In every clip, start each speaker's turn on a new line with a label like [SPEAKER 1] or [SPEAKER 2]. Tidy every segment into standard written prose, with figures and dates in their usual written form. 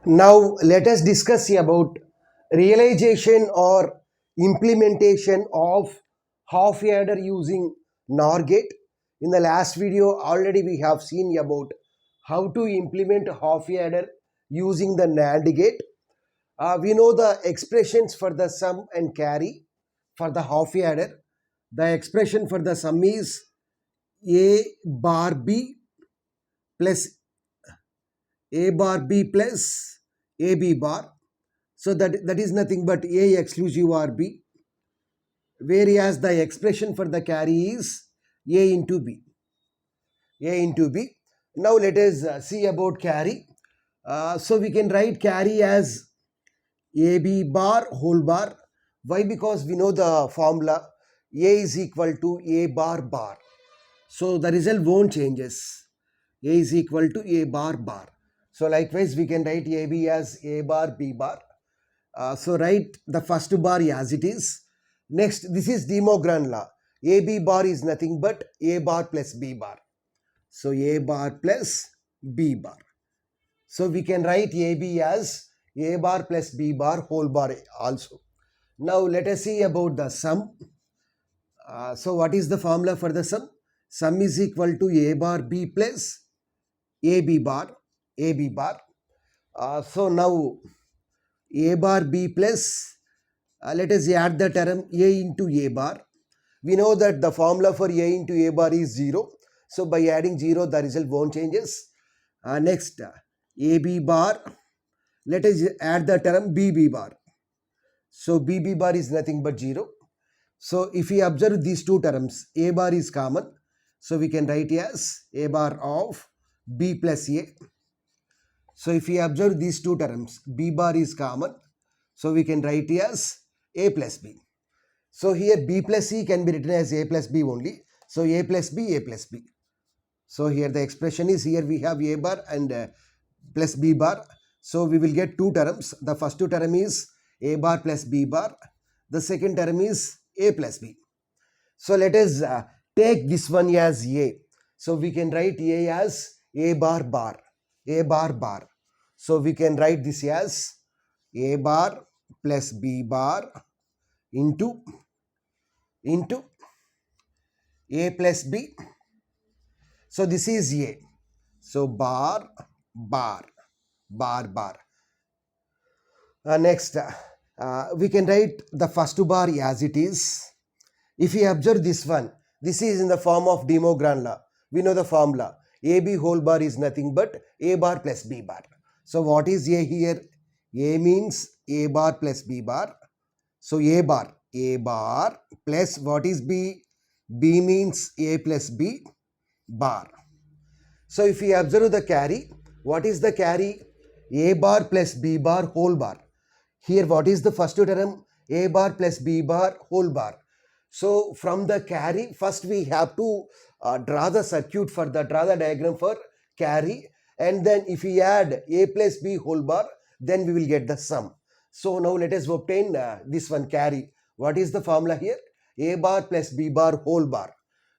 [SPEAKER 1] Now let us discuss about realization or implementation of half adder using NOR gate. In the last video already we have seen about how to implement half adder using the NAND gate. We know the expressions for the sum and carry for the half adder. The expression for the sum is A bar B plus A bar B plus AB bar. So that is nothing but A exclusive or B, whereas the expression for the carry is A into B. A into B. Now let us see about carry. So we can write carry as AB bar whole bar. Why? Because we know the formula A is equal to A bar bar. So the result won't changes. A is equal to A bar bar. So likewise we can write AB as A bar B bar. So write the first bar as it is. Next, this is De Morgan law. AB bar is nothing but A bar plus B bar. So A bar plus B bar. So we can write AB as A bar plus B bar whole bar also. Now let us see about the sum. So what is the formula for the sum? Sum is equal to A bar B plus AB bar. AB bar. So now A bar B plus, let us add the term A into A bar. We know that the formula for A into A bar is 0. So by adding 0, the result won't changes. Next, AB bar, let us add the term BB bar. So BB bar is nothing but 0. So if we observe these two terms, A bar is common. So we can write as A bar of B plus A. So if we observe these two terms, B bar is common. So we can write as A plus B. So here B plus C can be written as A plus B only. So A plus B, A plus B. So here the expression is, here we have A bar and plus B bar. So we will get two terms. The first term is A bar plus B bar. The second term is A plus B. So let us take this one as A. So we can write A as A bar bar. A bar bar. So we can write this as A bar plus B bar into A plus B. So this is A. So bar bar bar bar. Next, we can write the first bar as it is. If we observe this one, this is in the form of De Morgan law. We know the formula. AB whole bar is nothing but A bar plus B bar. So what is A here? A means A bar plus B bar. So A bar plus what is B? B means A plus B bar. So if we observe the carry, what is the carry? A bar plus B bar whole bar. Here what is the first term? A bar plus B bar whole bar. So from the carry, first we have to draw the diagram for carry, and then if we add A plus B whole bar, then we will get the sum. So now let us obtain this one carry. What is the formula here? A bar plus B bar whole bar.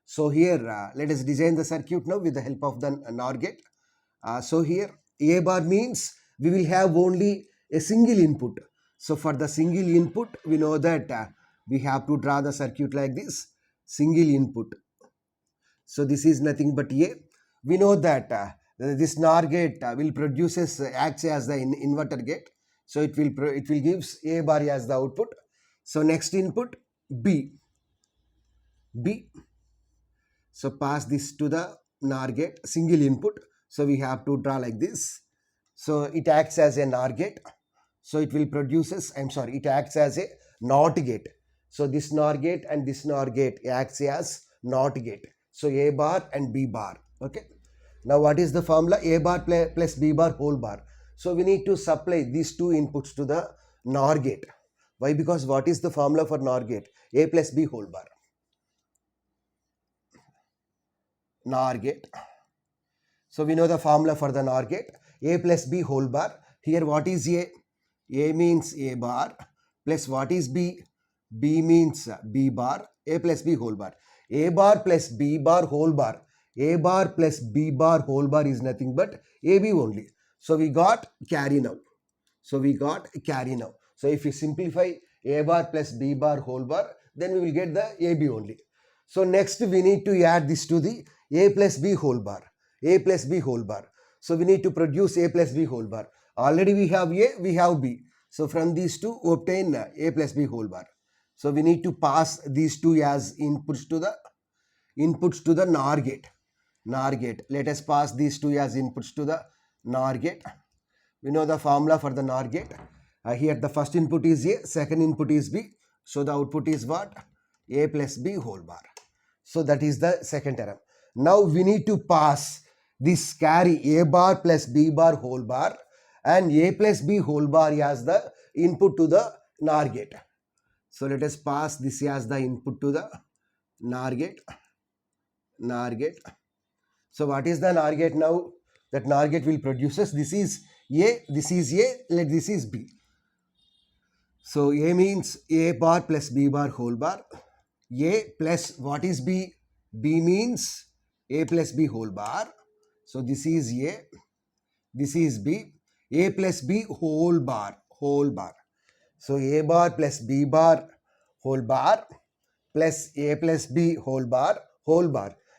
[SPEAKER 1] So here let us design the circuit now with the help of the NOR gate. So here A bar means we will have only a single input. So for the single input, we know that we have to draw the circuit like this, single input. So this is nothing but A. We know that this NOR gate will acts as the inverter gate. So it will gives A bar as the output. So next input B. So pass this to the NOR gate, single input. So we have to draw like this. So it acts as a NOR gate. So it will it acts as a NOT gate. So this NOR gate and this NOR gate acts as NOT gate. So A bar and B bar. Okay. Now what is the formula? A bar plus B bar whole bar. So we need to supply these two inputs to the NOR gate. Why? Because what is the formula for NOR gate? A plus B whole bar. NOR gate. So we know the formula for the NOR gate. A plus B whole bar. Here what is A? A means A bar plus what is B? B means B bar. A plus B whole bar. A bar plus B bar whole bar. A bar plus B bar whole bar is nothing but AB only. So we got carry now. So we got carry now. So if we simplify a bar plus b bar whole bar, then we will get the ab only. So next we need to add this to the a plus b whole bar. A plus b whole bar. So we need to produce a plus b whole bar. Already we have a, we have b. So from these two obtain a plus b whole bar. So we need to pass these two as inputs to the NOR gate. NOR gate. Let us pass these two as inputs to the NOR gate. We know the formula for the NOR gate. Here the first input is A, second input is B. So the output is what? A plus B whole bar. So that is the second term. Now we need to pass this carry A bar plus B bar whole bar and A plus B whole bar as the input to the NOR gate. So let us pass this as the input to the NOR gate. NOR gate. So what is the NOR gate now? That NOR gate will produces, this is A, let this is B. So A means A bar plus B bar whole bar. A plus what is B? B means A plus B whole bar. So this is A, this is B. A plus B whole bar. So A bar plus B bar whole bar plus A plus B whole bar.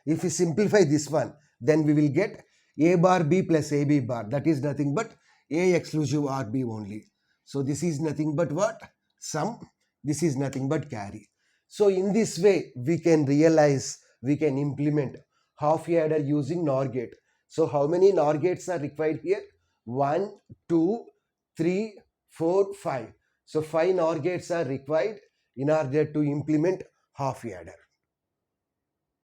[SPEAKER 1] If we simplify this one, then we will get A bar B plus AB bar. That is nothing but A exclusive RB only. So this is nothing but what? Sum. This is nothing but carry. So in this way, we can realize, we can implement half adder using NOR gate. So how many NOR gates are required here? 1, 2, 3, 4, 5. So 5 NOR gates are required in order to implement half adder.